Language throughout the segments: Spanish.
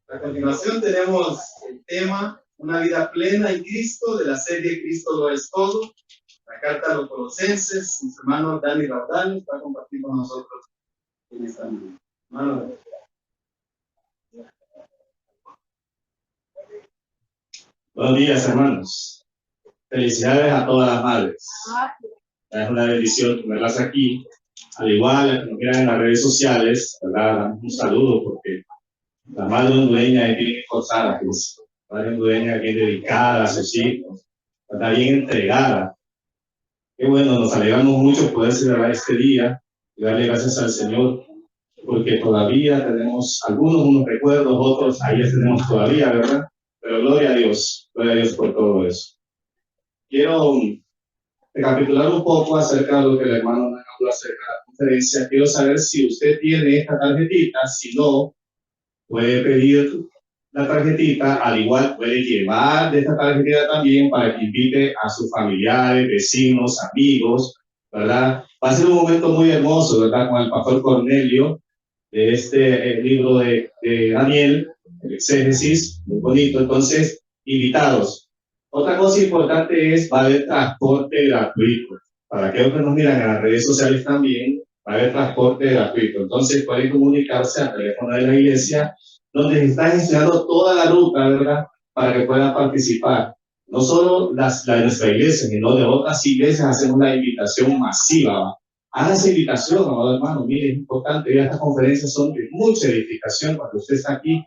A continuación tenemos el tema Una vida plena en Cristo, de la serie Cristo lo es todo. La carta a los Colosenses. Nuestro hermano Dani Raudal va a compartir con nosotros en esta mañana. Hermano. Buenos días, hermanos. Felicidades a todas las madres. Es una bendición tenerlas aquí. Al igual, las que nos miran en las redes sociales, ¿verdad? Damos un saludo porque la madre hondureña es bien esforzada, pues. La madre hondureña es bien dedicada a sus hijos, está bien entregada. Qué bueno, nos alegramos mucho poder celebrar este día y darle gracias al Señor, porque todavía tenemos unos recuerdos, otros ahí tenemos todavía, ¿verdad? Pero gloria a Dios por todo eso. Quiero recapitular un poco acerca de lo que el hermano nos habló acerca de la conferencia. Quiero saber si usted tiene esta tarjetita. Si no, puede pedir la tarjetita, al igual puede llevar de esta tarjetita también para que invite a sus familiares, vecinos, amigos, ¿verdad? Va a ser un momento muy hermoso, ¿verdad? Con el pastor Cornelio, de este libro de Daniel, el exégesis, muy bonito. Entonces, invitados. Otra cosa importante es, va a haber transporte gratuito. Para aquellos que nos miran en las redes sociales también, va a haber transporte gratuito. Entonces, pueden comunicarse al teléfono de la iglesia, donde está gestionando toda la ruta, ¿verdad? Para que puedan participar. No solo la de nuestra iglesia, sino de otras iglesias hacemos la invitación masiva. Haga esa invitación, amado hermano. Mire, es importante, ya estas conferencias son de mucha edificación cuando usted está aquí.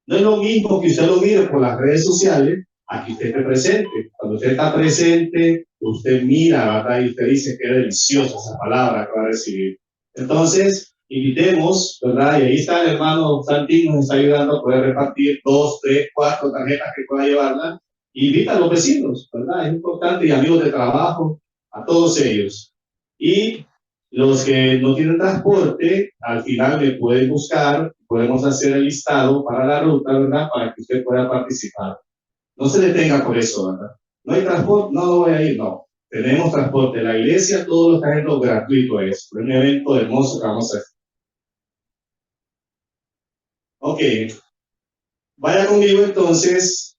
No es lo mismo que usted lo mire por las redes sociales, aquí usted esté presente. Cuando usted está presente, usted mira, ¿verdad? Y usted dice, qué deliciosa esa palabra que va a recibir. Entonces, invitemos, ¿verdad? Y ahí está el hermano Santín, nos está ayudando a poder repartir 2, 3, 4 tarjetas que pueda llevarla. Invita a los vecinos, ¿verdad? Es importante, y amigos de trabajo, a todos ellos. Y los que no tienen transporte, al final me pueden buscar, podemos hacer el listado para la ruta, ¿verdad? Para que usted pueda participar. No se detenga por eso, ¿verdad? No hay transporte, no voy a ir, no. Tenemos transporte. La iglesia, todo lo está haciendo gratuito es. Un evento hermoso que vamos a hacer. Ok. Vaya conmigo entonces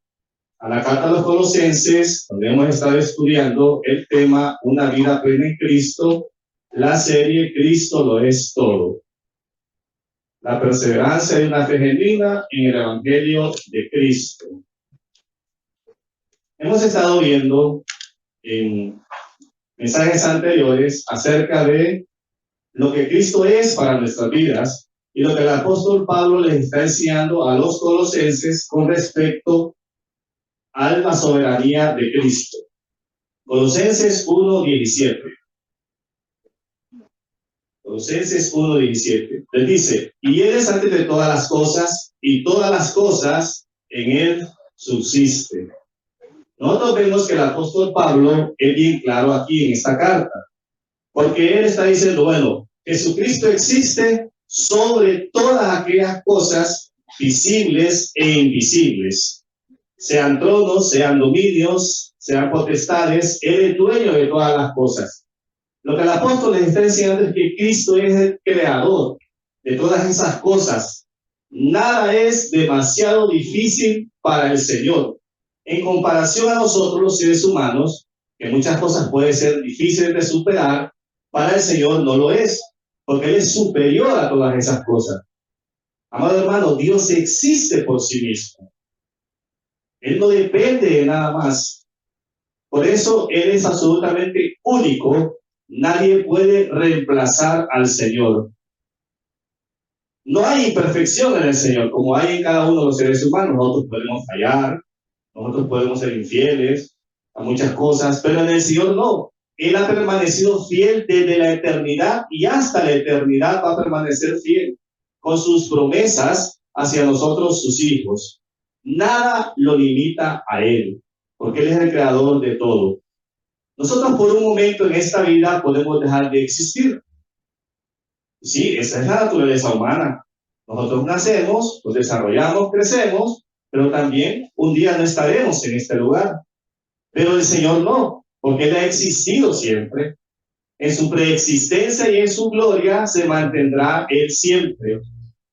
a la carta a los Colosenses, donde hemos estado estudiando el tema Una vida plena en Cristo, la serie Cristo lo es todo. La perseverancia de una fe genuina en el Evangelio de Cristo. Hemos estado viendo en mensajes anteriores acerca de lo que Cristo es para nuestras vidas y lo que el apóstol Pablo les está enseñando a los colosenses con respecto a la soberanía de Cristo. Colosenses 1:17. Colosenses 1:17. Les dice, y Él es antes de todas las cosas, y todas las cosas en Él subsisten. Nosotros vemos que el apóstol Pablo es bien claro aquí en esta carta, porque él está diciendo, bueno, Jesucristo existe sobre todas aquellas cosas visibles e invisibles, sean tronos, sean dominios, sean potestades, Él es dueño de todas las cosas. Lo que el apóstol les está enseñando es que Cristo es el creador de todas esas cosas. Nada es demasiado difícil para el Señor. En comparación a nosotros los seres humanos, que muchas cosas pueden ser difíciles de superar, para el Señor no lo es, porque Él es superior a todas esas cosas. Amado hermano, Dios existe por sí mismo. Él no depende de nada más. Por eso Él es absolutamente único. Nadie puede reemplazar al Señor. No hay imperfección en el Señor, como hay en cada uno de los seres humanos. Nosotros podemos fallar, nosotros podemos ser infieles a muchas cosas, pero en el Señor no. Él ha permanecido fiel desde la eternidad y hasta la eternidad va a permanecer fiel con sus promesas hacia nosotros, sus hijos. Nada lo limita a Él, porque Él es el creador de todo. Nosotros por un momento en esta vida podemos dejar de existir. Sí, esa es la naturaleza humana. Nosotros nacemos, nos desarrollamos, crecemos, pero también un día no estaremos en este lugar. Pero el Señor no, porque Él ha existido siempre. En su preexistencia y en su gloria se mantendrá Él siempre.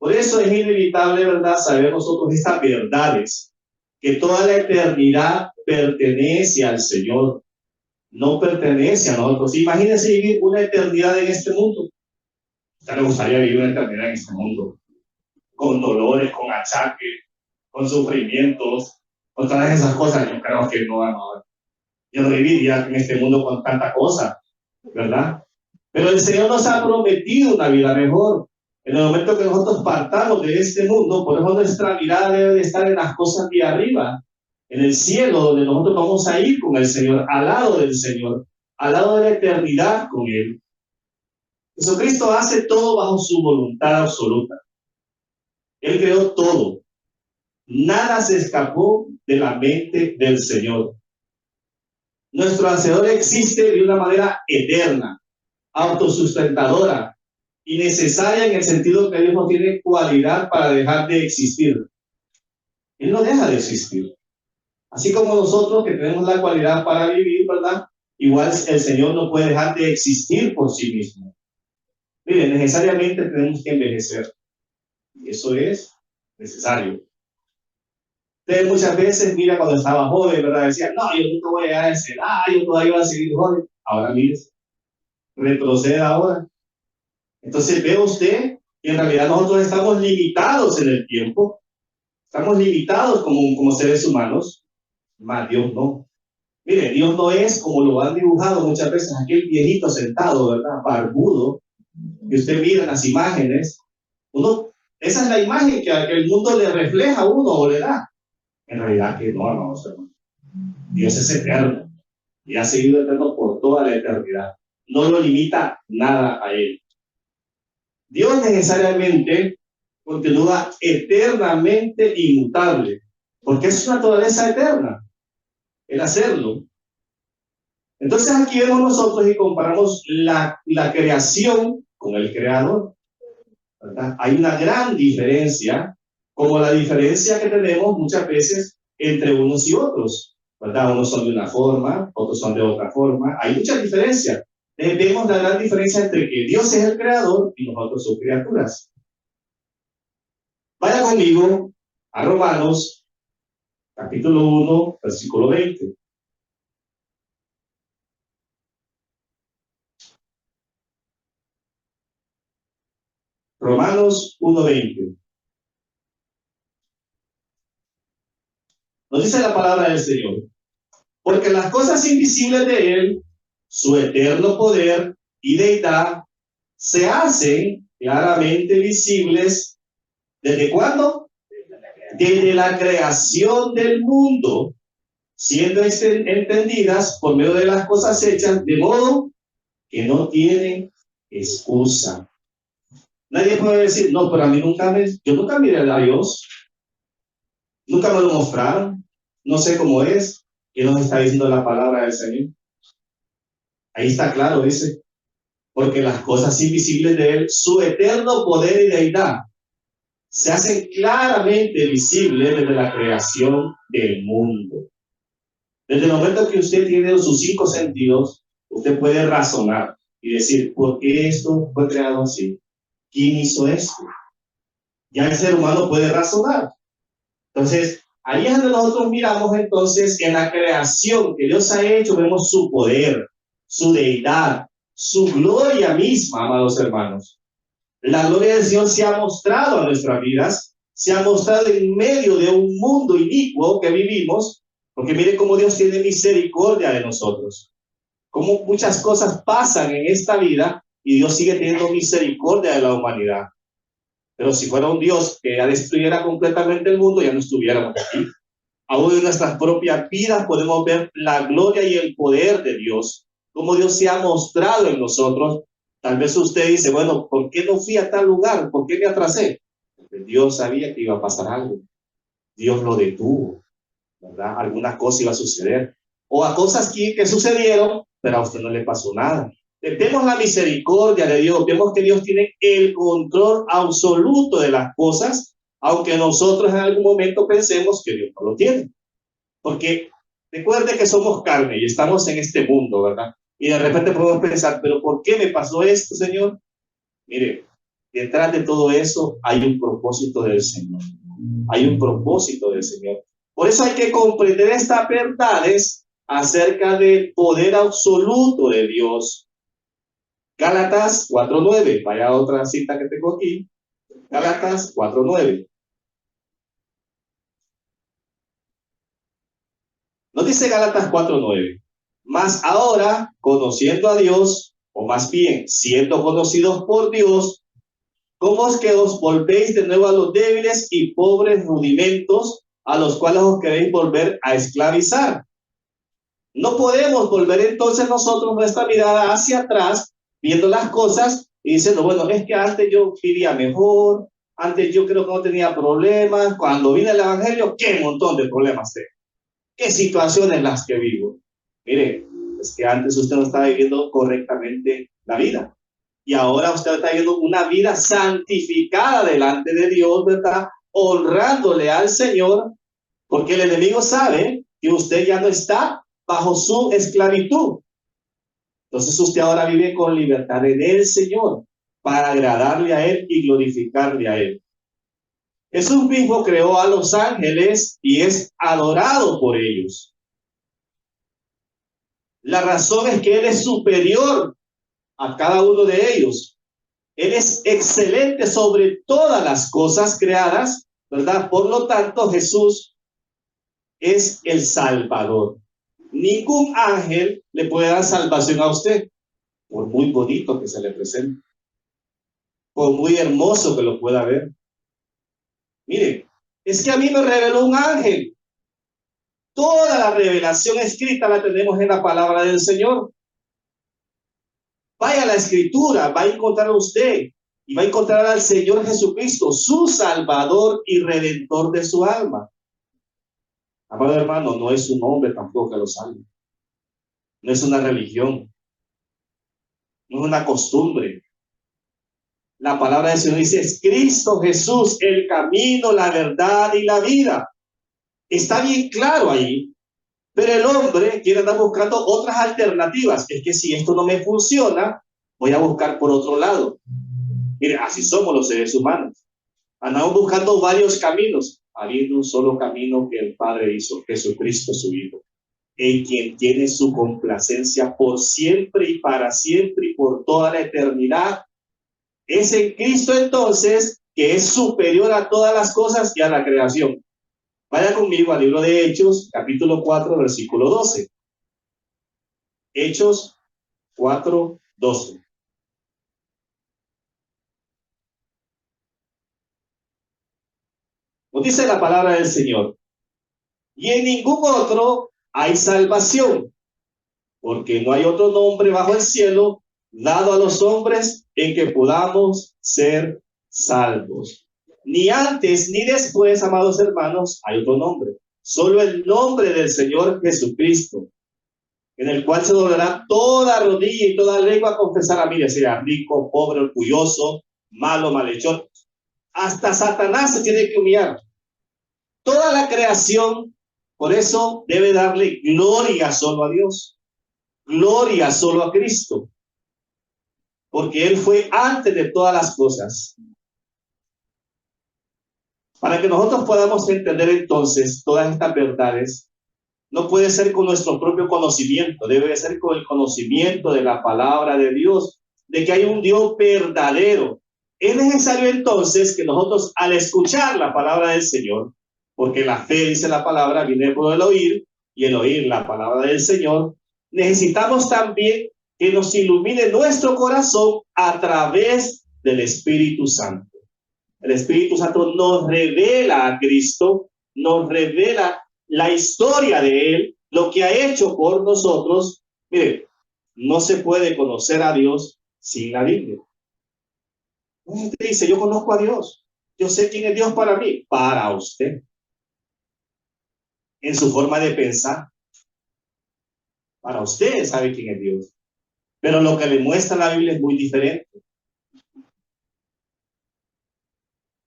Por eso es inevitable, ¿verdad?, saber nosotros estas verdades, que toda la eternidad pertenece al Señor, no pertenece a nosotros. Imagínense vivir una eternidad en este mundo. ¿A le gustaría vivir una eternidad en este mundo? Con dolores, con achaques, con sufrimientos, con todas esas cosas. Yo creo que no. Yo no viviría en este mundo con tanta cosa, ¿verdad? Pero el Señor nos ha prometido una vida mejor. En el momento que nosotros partamos de este mundo, por eso nuestra mirada debe de estar en las cosas de arriba, en el cielo, donde nosotros vamos a ir con el Señor, al lado del Señor, al lado de la eternidad con Él. Jesucristo hace todo bajo su voluntad absoluta. Él creó todo. Nada se escapó de la mente del Señor. Nuestro Hacedor existe de una manera eterna, autosustentadora y necesaria en el sentido que Dios no tiene cualidad para dejar de existir. Él no deja de existir. Así como nosotros que tenemos la cualidad para vivir, ¿verdad? Igual el Señor no puede dejar de existir por sí mismo. Miren, necesariamente tenemos que envejecer. Eso es necesario. Ustedes muchas veces, mira, cuando estaba joven, ¿verdad? Decían, no, yo nunca voy a llegar a esa edad, yo todavía voy a seguir joven. Ahora mire, retrocede ahora. Entonces ve usted que en realidad nosotros estamos limitados en el tiempo, estamos limitados como seres humanos, más Dios no. Mire, Dios no es como lo han dibujado muchas veces, aquel viejito sentado, ¿verdad? Barbudo, que usted mira en las imágenes. Esa es la imagen que el mundo le refleja a uno o le da. En realidad que no, hermanos. Dios es eterno y ha seguido eterno por toda la eternidad. No lo limita nada a Él. Dios necesariamente continúa eternamente inmutable, porque es su naturaleza eterna, el hacerlo. Entonces aquí vemos nosotros y comparamos la creación con el creador, ¿verdad? Hay una gran diferencia, como la diferencia que tenemos muchas veces entre unos y otros, ¿verdad? Unos son de una forma, otros son de otra forma. Hay mucha diferencia. Vemos la gran diferencia entre que Dios es el creador y nosotros somos criaturas. Vaya conmigo a Romanos, capítulo 1, versículo 20. Romanos 1:20. Nos dice la palabra del Señor. Porque las cosas invisibles de Él, su eterno poder y deidad, se hacen claramente visibles. ¿Desde cuándo? Desde la creación del mundo, siendo entendidas por medio de las cosas hechas, de modo que no tienen excusa. Nadie puede decir, no, pero a mí yo nunca miré a Dios, nunca me lo mostraron, no sé cómo es. ¿Qué nos está diciendo la palabra del Señor? Ahí está claro, dice, porque las cosas invisibles de Él, su eterno poder y deidad, se hacen claramente visibles desde la creación del mundo. Desde el momento que usted tiene sus 5 sentidos, usted puede razonar y decir, ¿por qué esto fue creado así? ¿Quién hizo esto? Ya el ser humano puede razonar. Entonces, ahí es donde nosotros miramos entonces en la creación que Dios ha hecho, vemos su poder, su deidad, su gloria misma, amados hermanos. La gloria del Señor se ha mostrado a nuestras vidas, se ha mostrado en medio de un mundo inicuo que vivimos, porque mire cómo Dios tiene misericordia de nosotros, cómo muchas cosas pasan en esta vida y Dios sigue teniendo misericordia de la humanidad. Pero si fuera un Dios que ya destruyera completamente el mundo, ya no estuviéramos aquí. Aún en nuestras propias vidas podemos ver la gloria y el poder de Dios, cómo Dios se ha mostrado en nosotros. Tal vez usted dice, bueno, ¿por qué no fui a tal lugar? ¿Por qué me atrasé? Porque Dios sabía que iba a pasar algo. Dios lo detuvo, ¿verdad? Alguna cosa iba a suceder. O a cosas que sucedieron, pero a usted no le pasó nada. Vemos la misericordia de Dios, vemos que Dios tiene el control absoluto de las cosas, aunque nosotros en algún momento pensemos que Dios no lo tiene. Porque recuerde que somos carne y estamos en este mundo, ¿verdad? Y de repente podemos pensar, pero ¿por qué me pasó esto, Señor? Mire, detrás de todo eso hay un propósito del Señor. Hay un propósito del Señor. Por eso hay que comprender estas verdades acerca del poder absoluto de Dios. Gálatas 4:9. Vaya a otra cita que tengo aquí. Gálatas 4:9. Nos dice Gálatas 4:9. Mas ahora, conociendo a Dios, o más bien, siendo conocidos por Dios, ¿cómo es que os volvéis de nuevo a los débiles y pobres rudimentos a los cuales os queréis volver a esclavizar? No podemos volver entonces nosotros nuestra mirada hacia atrás, viendo las cosas y diciendo, bueno, es que antes yo vivía mejor, antes yo creo que no tenía problemas, cuando vine el Evangelio, qué montón de problemas tengo, qué situaciones las que vivo. Mire, es que antes usted no estaba viviendo correctamente la vida. Y ahora usted está viviendo una vida santificada delante de Dios, ¿verdad? Honrándole al Señor, porque el enemigo sabe que usted ya no está bajo su esclavitud. Entonces usted ahora vive con libertad en el Señor para agradarle a Él y glorificarle a Él. Jesús mismo creó a los ángeles y es adorado por ellos. La razón es que Él es superior a cada uno de ellos. Él es excelente sobre todas las cosas creadas, ¿verdad? Por lo tanto, Jesús es el Salvador. Ningún ángel le puede dar salvación a usted, por muy bonito que se le presente, por muy hermoso que lo pueda ver. Mire, es que a mí me reveló un ángel. Toda la revelación escrita la tenemos en la palabra del Señor. Vaya a la escritura, va a encontrar a usted y va a encontrar al Señor Jesucristo, su Salvador y Redentor de su alma. Amado hermano, no es un hombre tampoco que lo salve. No es una religión. No es una costumbre. La palabra del Señor dice, es Cristo Jesús, el camino, la verdad y la vida. Está bien claro ahí. Pero el hombre quiere andar buscando otras alternativas. Es que si esto no me funciona, voy a buscar por otro lado. Mire, así somos los seres humanos. Andamos buscando varios caminos, habiendo un solo camino que el Padre hizo, Jesucristo su Hijo, en quien tiene su complacencia por siempre y para siempre y por toda la eternidad. Es en Cristo entonces que es superior a todas las cosas y a la creación. Vaya conmigo al libro de Hechos, capítulo 4, versículo 12. Hechos 4, 12. Nos dice la palabra del Señor. Y en ningún otro hay salvación, porque no hay otro nombre bajo el cielo dado a los hombres en que podamos ser salvos. Ni antes ni después, amados hermanos, hay otro nombre. Solo el nombre del Señor Jesucristo, en el cual se doblará toda rodilla y toda lengua a confesar a mí, sea rico, pobre, orgulloso, malo, malhechor. Hasta Satanás se tiene que humillar. Toda la creación, por eso, debe darle gloria solo a Dios, gloria solo a Cristo, porque Él fue antes de todas las cosas. Para que nosotros podamos entender entonces todas estas verdades, no puede ser con nuestro propio conocimiento, debe ser con el conocimiento de la palabra de Dios, de que hay un Dios verdadero. Es necesario entonces que nosotros, al escuchar la palabra del Señor, porque la fe, dice la palabra, viene por el oír, y el oír la palabra del Señor, necesitamos también que nos ilumine nuestro corazón a través del Espíritu Santo. El Espíritu Santo nos revela a Cristo, nos revela la historia de Él, lo que ha hecho por nosotros. Mire, no se puede conocer a Dios sin la Biblia. Usted dice, yo conozco a Dios, yo sé quién es Dios para mí, para usted, en su forma de pensar. Para usted sabe quién es Dios, pero lo que le muestra la Biblia es muy diferente.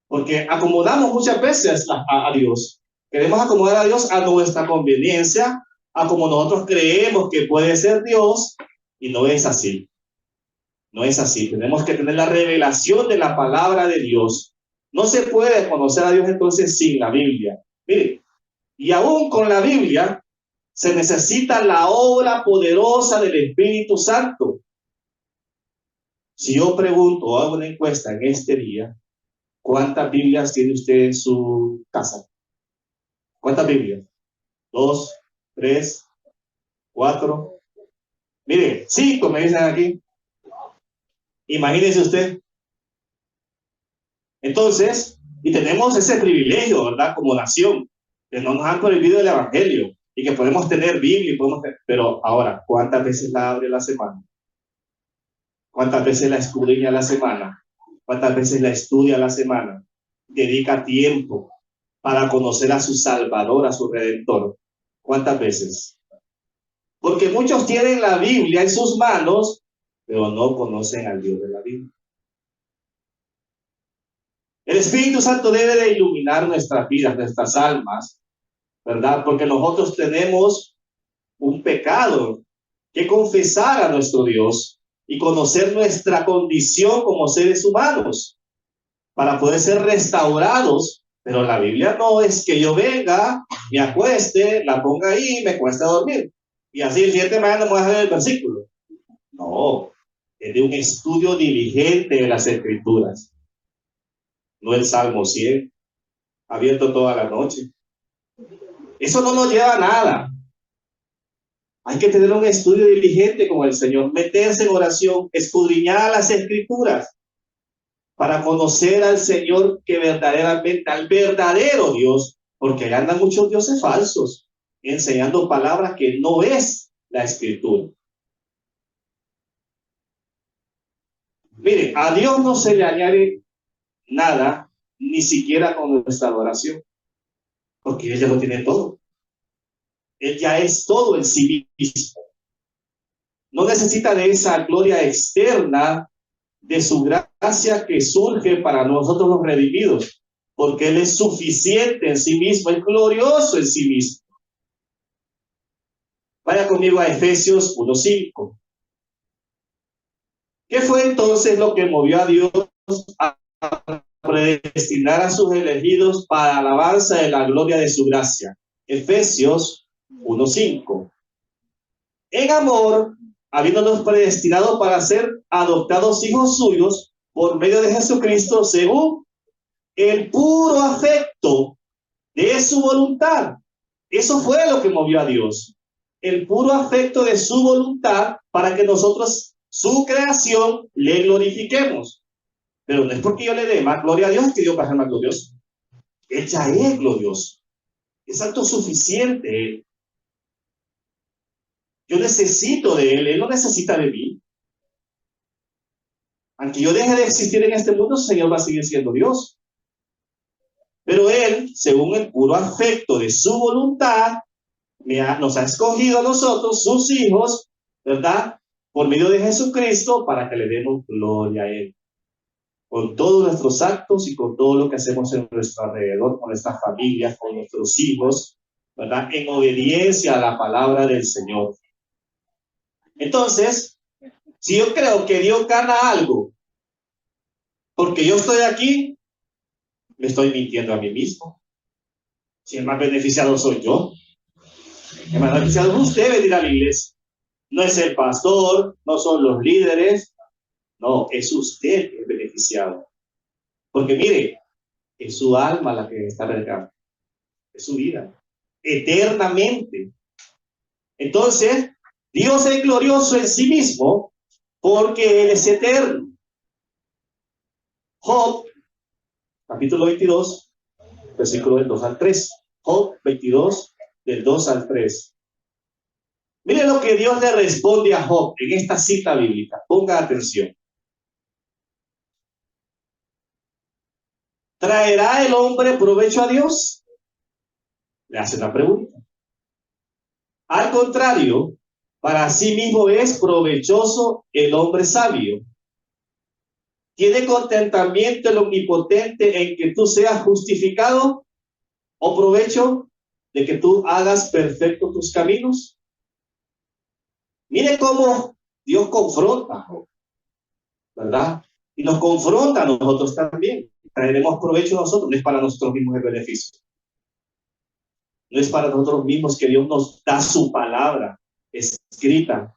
Porque acomodamos muchas veces a Dios. Queremos acomodar a Dios a nuestra conveniencia, a como nosotros creemos que puede ser Dios, y no es así. No es así. Tenemos que tener la revelación de la palabra de Dios. No se puede conocer a Dios entonces sin la Biblia. Mire, y aún con la Biblia se necesita la obra poderosa del Espíritu Santo. Si yo pregunto o hago una encuesta en este día, ¿cuántas Biblias tiene usted en su casa? ¿Cuántas Biblias? 2, 3, 4. Mire, 5 me dicen aquí. Imagínese usted. Entonces, y tenemos ese privilegio, ¿verdad? Como nación, que no nos han prohibido el Evangelio y que podemos tener Biblia, pero ahora, ¿cuántas veces la abre la semana? ¿Cuántas veces la escudriña la semana? ¿Cuántas veces la estudia la semana? Dedica tiempo para conocer a su Salvador, a su Redentor. ¿Cuántas veces? Porque muchos tienen la Biblia en sus manos, pero no conocen al Dios de la Biblia. El Espíritu Santo debe de iluminar nuestras vidas, nuestras almas, ¿verdad? Porque nosotros tenemos un pecado que confesar a nuestro Dios y conocer nuestra condición como seres humanos para poder ser restaurados. Pero la Biblia no es que yo venga, me acueste, la ponga ahí y me cueste a dormir. Y así el siguiente mañana me voy a ver el versículo. No, es de un estudio diligente de las Escrituras. No el Salmo 100, abierto toda la noche. Eso no nos lleva a nada. Hay que tener un estudio diligente con el Señor, meterse en oración, escudriñar las Escrituras para conocer al Señor que verdaderamente, al verdadero Dios, porque ahí andan muchos dioses falsos, enseñando palabras que no es la Escritura. Mire, a Dios no se le añade nada, ni siquiera con nuestra adoración, porque Él ya lo tiene todo. Él ya es todo en sí mismo. No necesita de esa gloria externa de su gracia que surge para nosotros los redimidos, porque Él es suficiente en sí mismo, es glorioso en sí mismo. Vaya conmigo a Efesios 1:5. ¿Qué fue entonces lo que movió a Dios a predestinar a sus elegidos para alabanza de la gloria de su gracia? Efesios 1:5. En amor, habiéndonos predestinado para ser adoptados hijos suyos por medio de Jesucristo, según el puro afecto de su voluntad. Eso fue lo que movió a Dios. El puro afecto de su voluntad para que nosotros, su creación, le glorifiquemos. Pero no es porque yo le dé más gloria a Dios, es que Dios va a ser más glorioso. Él ya es glorioso. Es autosuficiente. Yo necesito de Él no necesita de mí. Aunque yo deje de existir en este mundo, el Señor va a seguir siendo Dios. Pero Él, según el puro afecto de su voluntad, nos ha escogido a nosotros, sus hijos, ¿verdad? Por medio de Jesucristo, para que le demos gloria a Él. Con todos nuestros actos y con todo lo que hacemos en nuestro alrededor, con nuestras familias, con nuestros hijos, ¿verdad? En obediencia a la palabra del Señor. Entonces, si yo creo que Dios gana algo porque yo estoy aquí, me estoy mintiendo a mí mismo. Si el más beneficiado soy yo, el más beneficiado es usted venir a la iglesia. No es el pastor, no son los líderes, no, es usted el beneficiado. Porque mire, es su alma la que está regando, es su vida, eternamente. Entonces, Dios es glorioso en sí mismo porque Él es eterno. Job, capítulo 22, versículo del 2 al 3. Job 22, del 2 al 3. Mire lo que Dios le responde a Job en esta cita bíblica. Ponga atención. ¿Traerá el hombre provecho a Dios? Le hace una pregunta. Al contrario, para sí mismo es provechoso el hombre sabio. ¿Tiene contentamiento el omnipotente en que tú seas justificado? ¿O provecho de que tú hagas perfectos tus caminos? Mire cómo Dios confronta a Job. ¿verdad? Y nos confronta a nosotros también. Traeremos provecho nosotros, no es para nosotros mismos el beneficio. No es para nosotros mismos que Dios nos da su palabra escrita,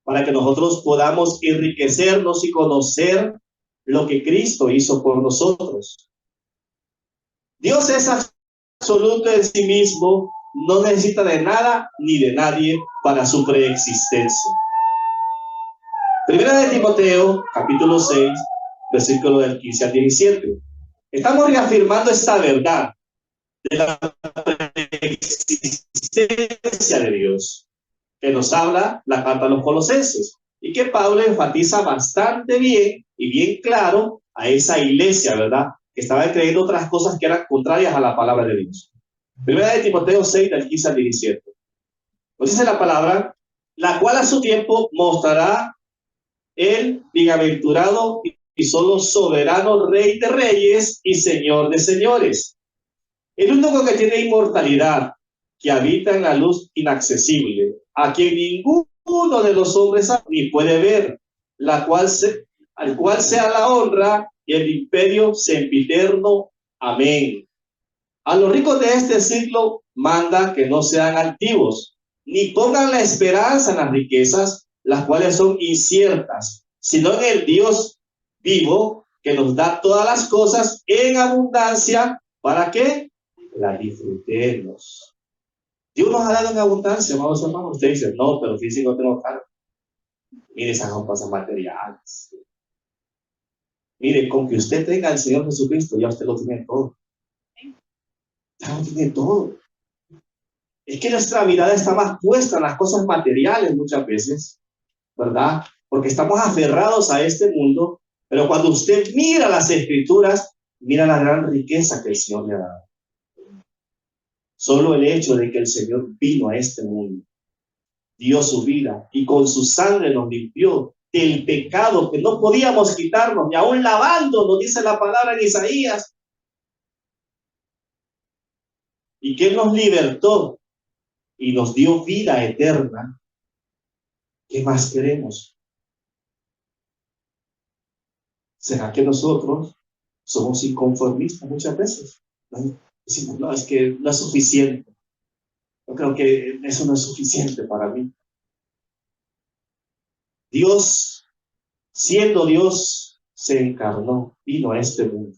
para que nosotros podamos enriquecernos y conocer lo que Cristo hizo por nosotros. Dios es absoluto en sí mismo, no necesita de nada ni de nadie para su preexistencia. Primera de Timoteo, capítulo 6, versículo del 15 al 17. Estamos reafirmando esta verdad de la preexistencia de Dios, que nos habla la carta a los Colosenses, y que Pablo enfatiza bastante bien y bien claro a esa iglesia, ¿verdad?, que estaba creyendo otras cosas que eran contrarias a la palabra de Dios. Primera de Timoteo 6, del 15 al 17. Nos dice la palabra, la cual a su tiempo mostrará el bienaventurado y solo soberano Rey de reyes y Señor de señores, el único que tiene inmortalidad, que habita en la luz inaccesible, a quien ninguno de los hombres ni puede ver, al cual sea la honra y el imperio sempiterno. Amén. A los ricos de este siglo manda que no sean altivos, ni pongan la esperanza en las riquezas, las cuales son inciertas, sino en el Dios vivo, que nos da todas las cosas en abundancia, ¿para qué? Las disfrutemos. Dios nos ha dado en abundancia, amados hermanos. Usted dice, no, pero fíjense, no tengo carro. Mire, esas son cosas materiales. Mire, con que usted tenga al Señor Jesucristo, ya usted lo tiene todo. Ya lo tiene todo. Es que nuestra mirada está más puesta en las cosas materiales muchas veces, ¿verdad? Porque estamos aferrados a este mundo, pero cuando usted mira las Escrituras, mira la gran riqueza que el Señor le ha dado. Solo el hecho de que el Señor vino a este mundo, dio su vida y con su sangre nos limpió del pecado que no podíamos quitarnos, ni aún lavando, nos dice la palabra en Isaías, y que Él nos libertó y nos dio vida eterna. ¿Qué más queremos? ¿Será que nosotros somos inconformistas muchas veces? ¿No? Decimos, no, es que no es suficiente. Yo creo que eso no es suficiente para mí. Dios, siendo Dios, se encarnó, vino a este mundo.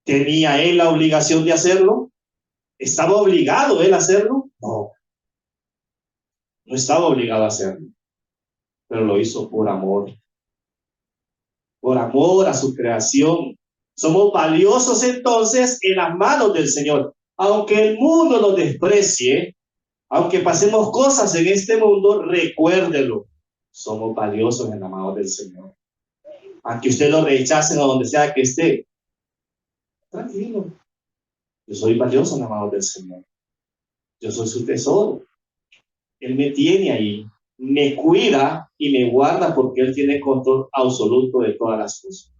¿Tenía Él la obligación de hacerlo? ¿Estaba obligado Él a hacerlo? No. No estaba obligado a hacerlo. Pero lo hizo por amor. Por amor a su creación. Somos valiosos entonces en las manos del Señor. Aunque el mundo nos desprecie, aunque pasemos cosas en este mundo, recuérdelo. Somos valiosos en las manos del Señor. Aunque usted lo rechacen a donde sea que esté, tranquilo. Yo soy valioso en las manos del Señor. Yo soy su tesoro. Él me tiene ahí, me cuida y me guarda porque Él tiene control absoluto de todas las cosas.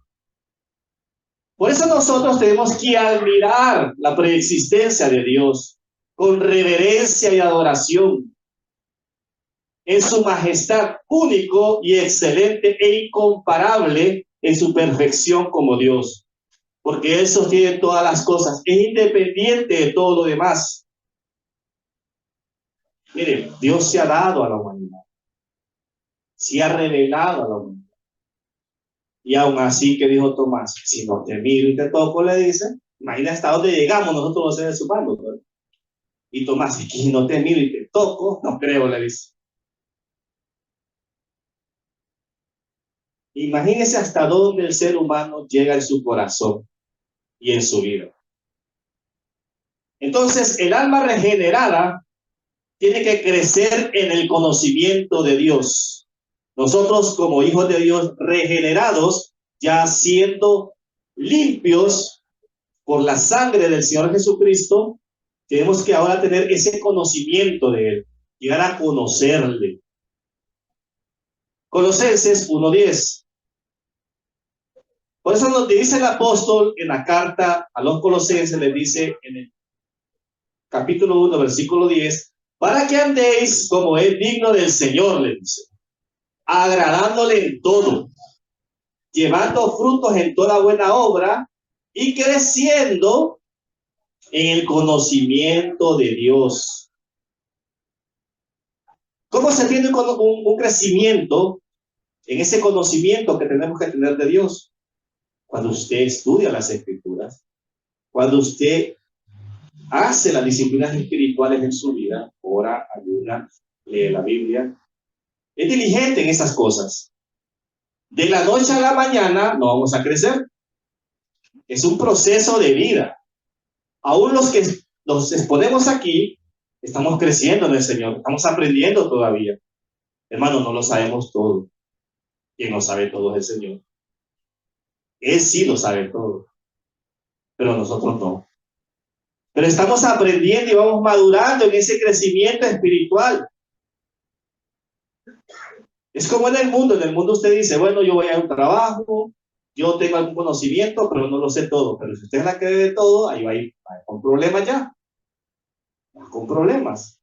Por eso nosotros tenemos que admirar la preexistencia de Dios con reverencia y adoración en su majestad, único y excelente e incomparable en su perfección como Dios, porque Él sostiene todas las cosas, es independiente de todo lo demás. Miren, Dios se ha dado a la humanidad, se ha revelado a la humanidad. Y aún así, que dijo Tomás, si no te miro y te toco, le dice, imagina hasta dónde llegamos nosotros los seres humanos, ¿no? Y Tomás, es que si no te miro y te toco, no creo, le dice. Imagínese hasta dónde el ser humano llega en su corazón y en su vida. Entonces, el alma regenerada tiene que crecer en el conocimiento de Dios. Nosotros, como hijos de Dios regenerados, ya siendo limpios por la sangre del Señor Jesucristo, tenemos que ahora tener ese conocimiento de Él, llegar a conocerle. Colosenses 1:10. Por eso nos dice el apóstol en la carta a los Colosenses, les dice en el capítulo 1, versículo 10, para que andéis como es digno del Señor, le dice, agradándole en todo, llevando frutos en toda buena obra y creciendo en el conocimiento de Dios. ¿Cómo se tiene un crecimiento en ese conocimiento que tenemos que tener de Dios? Cuando usted estudia las Escrituras, cuando usted hace las disciplinas espirituales en su vida, ora, ayuna, lee la Biblia, es diligente en esas cosas. De la noche a la mañana no vamos a crecer. Es un proceso de vida. Aún los que nos exponemos aquí, estamos creciendo en el Señor, estamos aprendiendo todavía. Hermano, no lo sabemos todo. Quien lo sabe todo es el Señor. Él sí lo sabe todo, pero nosotros no. Pero estamos aprendiendo y vamos madurando en ese crecimiento espiritual. Es como en el mundo usted dice, bueno, yo voy a un trabajo, yo tengo algún conocimiento, pero no lo sé todo. Pero si usted es la que debe todo, ahí va a ir con problemas ya. Con problemas.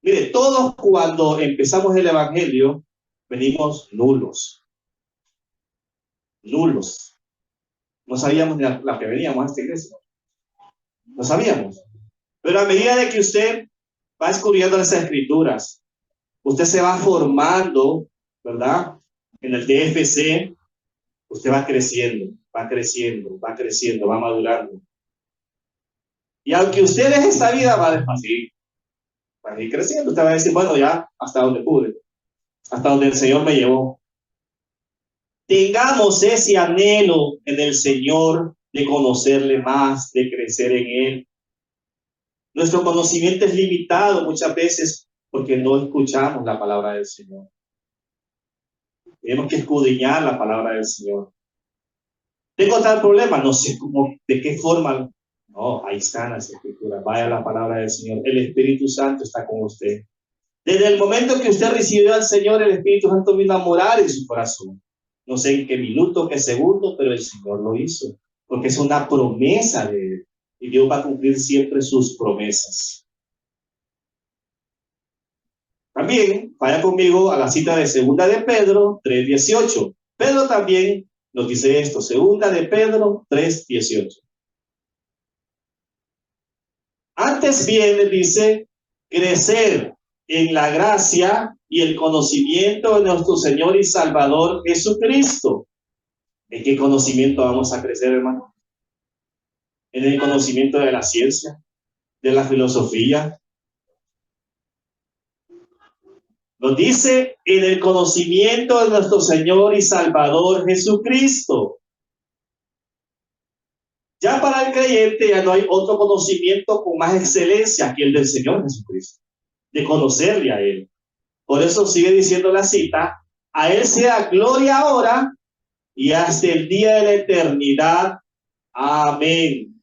Mire, todos cuando empezamos el Evangelio, venimos nulos. Nulos. No sabíamos ni la que veníamos a esta iglesia. No sabíamos. Pero a medida de que usted va descubriendo las Escrituras, usted se va formando, ¿verdad? En el TFC, usted va creciendo, va creciendo, va creciendo, va madurando. Y aunque usted deje esta vida, va despacito, va a ir creciendo. Usted va a decir, bueno, ya hasta donde pude, hasta donde el Señor me llevó. Tengamos ese anhelo en el Señor de conocerle más, de crecer en Él. Nuestro conocimiento es limitado muchas veces porque no escuchamos la palabra del Señor. Tenemos que escudriñar la palabra del Señor. Tengo tal problema, no sé cómo, de qué forma. No, ahí están las Escrituras. Vaya a la palabra del Señor. El Espíritu Santo está con usted. Desde el momento que usted recibió al Señor, el Espíritu Santo vino a morar en su corazón. No sé en qué minuto, qué segundo, pero el Señor lo hizo. Porque es una promesa de Él. Y Dios va a cumplir siempre sus promesas. También, vaya conmigo a la cita de 2 de Pedro 3:18. Pedro también nos dice esto, 2 de Pedro 3:18. Antes bien, dice, crecer en la gracia y el conocimiento de nuestro Señor y Salvador Jesucristo. ¿En qué conocimiento vamos a crecer, hermano? En el conocimiento de la ciencia, de la filosofía. Nos dice en el conocimiento de nuestro Señor y Salvador Jesucristo. Ya para el creyente ya no hay otro conocimiento con más excelencia que el del Señor Jesucristo, de conocerle a Él. Por eso sigue diciendo la cita, a Él sea gloria ahora y hasta el día de la eternidad. Amén.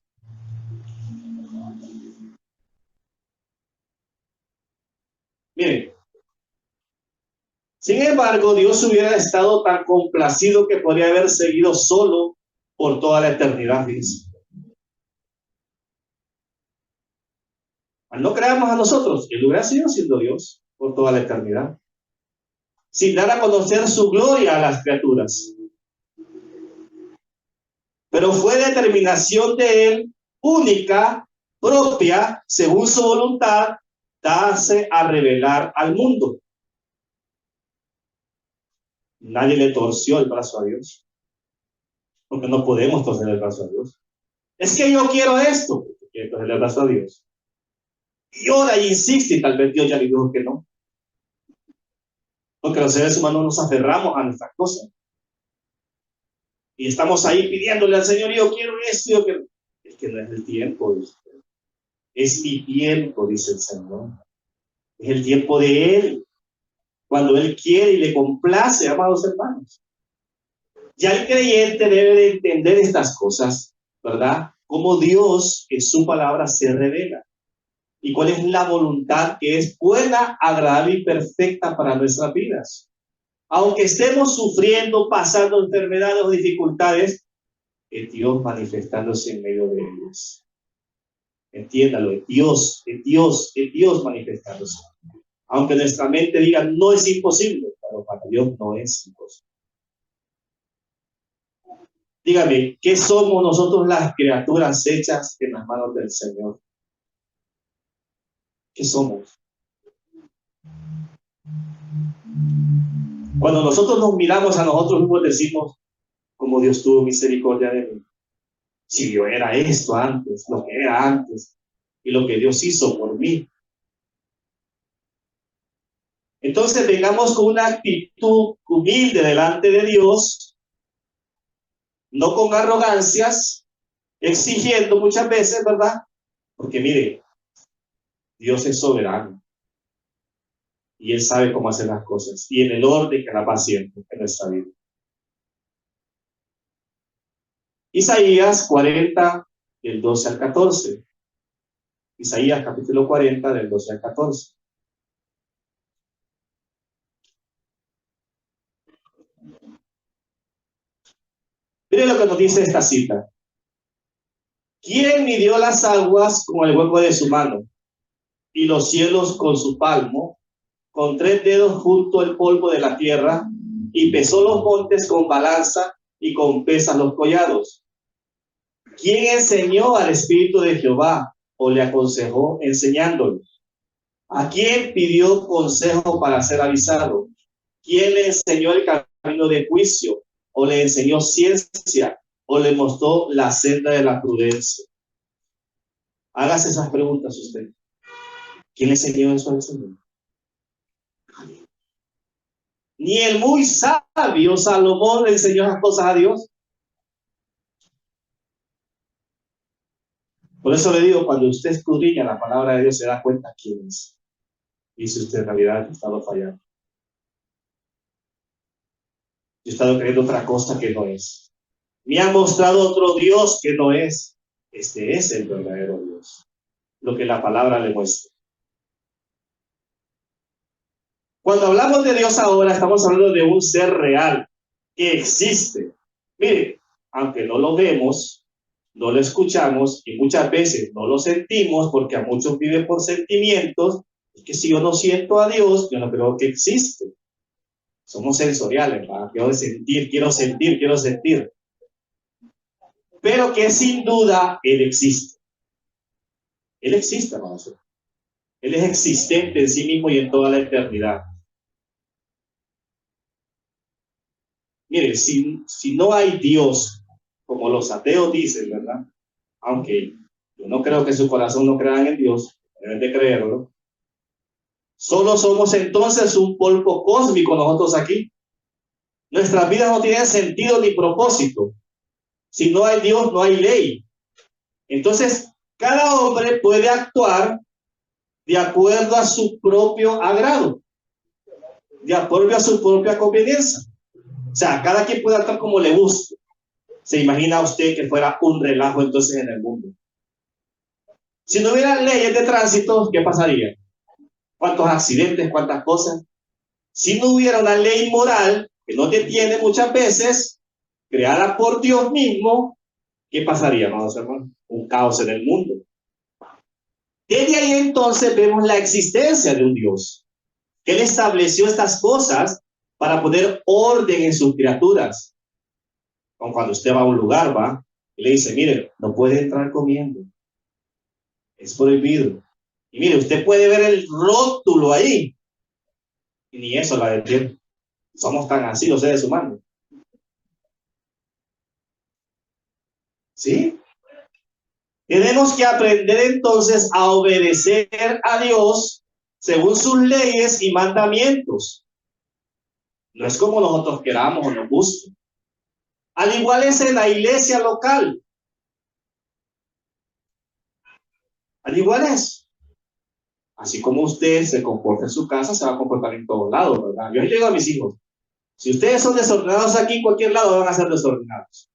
Miren, sin embargo, Dios hubiera estado tan complacido que podría haber seguido solo por toda la eternidad, dice. No creamos a nosotros, Él hubiera sido siendo Dios por toda la eternidad, sin dar a conocer su gloria a las criaturas. Pero fue determinación de Él, única, propia, según su voluntad, darse a revelar al mundo. Nadie le torció el brazo a Dios, porque no podemos torcer el brazo a Dios. Es que yo quiero esto, quiero torcer el brazo a Dios. Y ora y insiste, y tal vez Dios ya le dijo que no. Porque los seres humanos nos aferramos a nuestras cosas. Y estamos ahí pidiéndole al Señor, yo quiero esto, yo quiero. Es que no es el tiempo, dice. Es mi tiempo, dice el Señor. Es el tiempo de Él. Cuando Él quiere y le complace, amados hermanos. Ya el creyente debe de entender estas cosas, ¿verdad? Cómo Dios en su palabra se revela. Y cuál es la voluntad que es buena, agradable y perfecta para nuestras vidas. Aunque estemos sufriendo, pasando enfermedades o dificultades, es Dios manifestándose en medio de ellos. Entiéndalo, es Dios manifestándose. Aunque nuestra mente diga, no es imposible, pero para Dios no es imposible. Dígame, ¿qué somos nosotros las criaturas hechas en las manos del Señor? ¿Qué somos? Cuando nosotros nos miramos a nosotros mismos, decimos, como Dios tuvo misericordia de mí. Si yo era esto antes, lo que era antes, y lo que Dios hizo por mí. Entonces vengamos con una actitud humilde delante de Dios, no con arrogancias, exigiendo muchas veces, ¿verdad? Porque mire, Dios es soberano y Él sabe cómo hacer las cosas y en el orden que la paciente en nuestra vida. Isaías 40, del 12 al 14. Isaías capítulo 40, del 12 al 14. Mire lo que nos dice esta cita. ¿Quién midió las aguas con el hueco de su mano y los cielos con su palmo? Con 3 dedos junto el polvo de la tierra y pesó los montes con balanza y con pesas los collados. ¿Quién enseñó al Espíritu de Jehová o le aconsejó enseñándolo? ¿A quién pidió consejo para ser avisado? ¿Quién le enseñó el camino de juicio o le enseñó ciencia o le mostró la senda de la prudencia? Hágase esas preguntas usted. ¿Quién le enseñó eso al Señor? Ni el muy sabio Salomón le enseñó esas cosas a Dios. Por eso le digo, cuando usted escudriña la palabra de Dios, se da cuenta quién es. Y si usted en realidad ha estado fallando. Yo he estado creyendo otra cosa que no es. Me ha mostrado otro Dios que no es. Este es el verdadero Dios. Lo que la palabra le muestra. Cuando hablamos de Dios ahora, estamos hablando de un ser real que existe. Mire, aunque no lo vemos, no lo escuchamos y muchas veces no lo sentimos porque a muchos viven por sentimientos. Es que si yo no siento a Dios, yo no creo que existe. Somos sensoriales, ¿verdad? Quiero sentir, quiero sentir, quiero sentir. Pero que sin duda Él existe. Él existe, hermanos. Él es existente en sí mismo y en toda la eternidad. Mire, si no hay Dios, como los ateos dicen, ¿verdad? Aunque yo no creo que en su corazón no crean en Dios, deben de creerlo. Solo somos entonces un polvo cósmico nosotros aquí. Nuestras vidas no tienen sentido ni propósito. Si no hay Dios, no hay ley. Entonces, cada hombre puede actuar de acuerdo a su propio agrado, de acuerdo a su propia conveniencia. O sea, cada quien puede actuar como le guste. ¿Se imagina usted que fuera un relajo entonces en el mundo? Si no hubiera leyes de tránsito, ¿qué pasaría? ¿Cuántos accidentes, cuántas cosas? Si no hubiera una ley moral que no detiene muchas veces, creada por Dios mismo, ¿qué pasaría, hermanos? Un caos en el mundo. Desde ahí entonces vemos la existencia de un Dios. Él estableció estas cosas para poner orden en sus criaturas. Como cuando usted va a un lugar, va, y le dice, mire, no puede entrar comiendo. Es prohibido. Y mire, usted puede ver el rótulo ahí. Y ni eso la detiene. Somos tan así los seres humanos. ¿Sí? Tenemos que aprender entonces a obedecer a Dios según sus leyes y mandamientos. No es como nosotros queramos o nos guste. Al igual es en la iglesia local. Al igual es. Así como usted se comporta en su casa, se va a comportar en todos lados, ¿verdad? Yo le digo a mis hijos, si ustedes son desordenados aquí, en cualquier lado van a ser desordenados.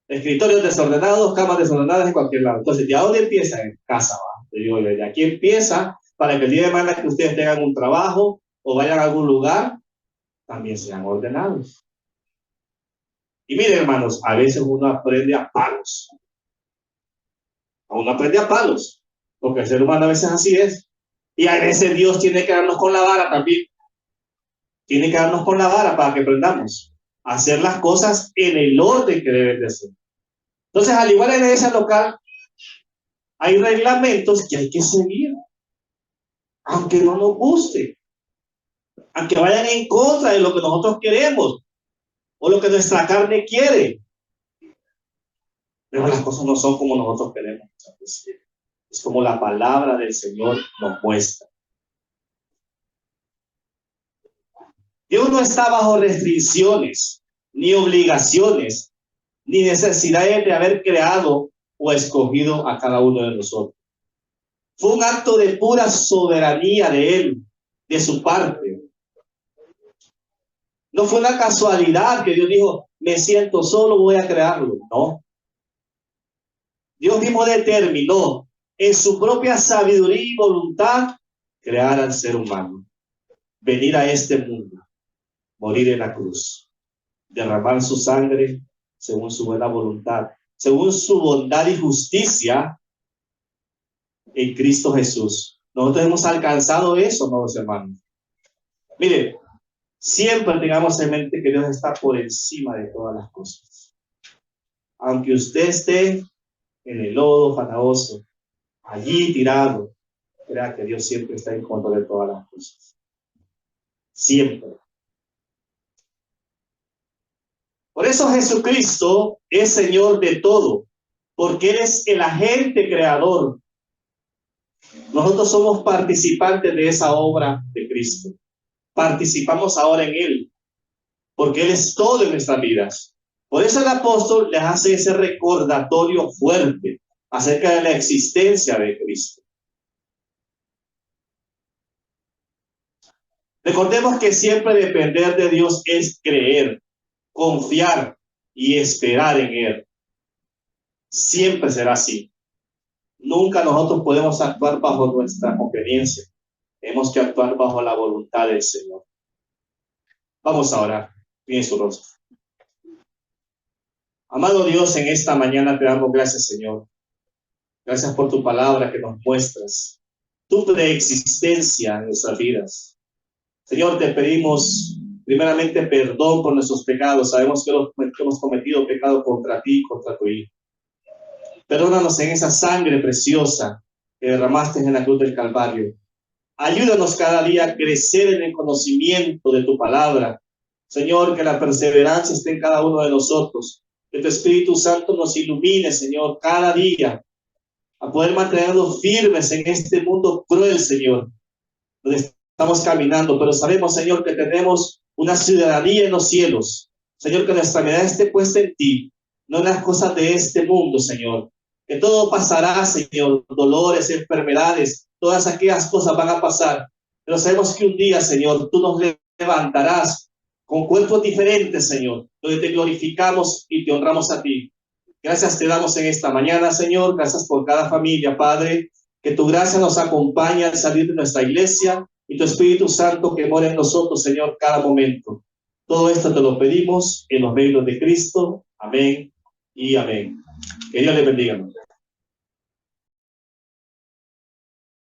Escritorios desordenados, camas desordenadas en cualquier lado. Entonces, ¿de dónde empieza? En casa, va. Le digo, de aquí empieza para que el día de mañana que ustedes tengan un trabajo o vayan a algún lugar, también sean ordenados. Y miren, hermanos, a veces uno aprende a palos. Uno aprende a palos, porque el ser humano a veces así es. Y a veces Dios tiene que darnos con la vara también. Tiene que darnos con la vara para que aprendamos. hacer las cosas en el orden que deben de ser. Entonces, al igual en la iglesia local, hay reglamentos que hay que seguir, aunque no nos guste, aunque vayan en contra de lo que nosotros queremos o lo que nuestra carne quiere. Pero las cosas no son como nosotros queremos. Es como la palabra del Señor nos muestra. Dios no está bajo restricciones, ni obligaciones, ni necesidades de haber creado o escogido a cada uno de nosotros. Fue un acto de pura soberanía de Él, de su parte. No fue una casualidad que Dios dijo, me siento solo, voy a crearlo. No. Dios mismo determinó en su propia sabiduría y voluntad crear al ser humano, venir a este mundo, morir en la cruz, derramar su sangre según su buena voluntad, según su bondad y justicia en Cristo Jesús. Nosotros hemos alcanzado eso, amados hermanos. Mire, siempre tengamos en mente que Dios está por encima de todas las cosas. Aunque usted esté en el lodo fanaoso, allí tirado, crea que Dios siempre está en control de todas las cosas. Siempre. Por eso Jesucristo es Señor de todo, porque Él es el agente creador. Nosotros somos participantes de esa obra de Cristo. Participamos ahora en Él, porque Él es todo en nuestras vidas. Por eso el apóstol les hace ese recordatorio fuerte acerca de la existencia de Cristo. Recordemos que siempre depender de Dios es creer, confiar y esperar en Él. Siempre será así. Nunca nosotros podemos actuar bajo nuestra conveniencia. Tenemos que actuar bajo la voluntad del Señor. Vamos a orar. Miren su rostro. Amado Dios, en esta mañana te damos gracias, Señor. Gracias por tu palabra que nos muestras, tu preexistencia en nuestras vidas. Señor, te pedimos primeramente perdón por nuestros pecados. Sabemos que hemos cometido pecado contra ti y contra tu Hijo. Perdónanos en esa sangre preciosa que derramaste en la cruz del Calvario. Ayúdanos cada día a crecer en el conocimiento de tu palabra. Señor, que la perseverancia esté en cada uno de nosotros. Que tu Espíritu Santo nos ilumine, Señor, cada día a poder mantenernos firmes en este mundo cruel, Señor, donde estamos caminando. Pero sabemos, Señor, que tenemos una ciudadanía en los cielos. Señor, que nuestra mirada esté puesta en ti, no en las cosas de este mundo, Señor. Que todo pasará, Señor, dolores, enfermedades, todas aquellas cosas van a pasar. Pero sabemos que un día, Señor, tú nos levantarás con cuerpos diferentes, Señor, donde te glorificamos y te honramos a ti. Gracias te damos en esta mañana, Señor. Gracias por cada familia, Padre. Que tu gracia nos acompañe al salir de nuestra iglesia y tu Espíritu Santo que mora en nosotros, Señor, cada momento. Todo esto te lo pedimos en los méritos de Cristo. Amén y amén. Que Dios le bendiga.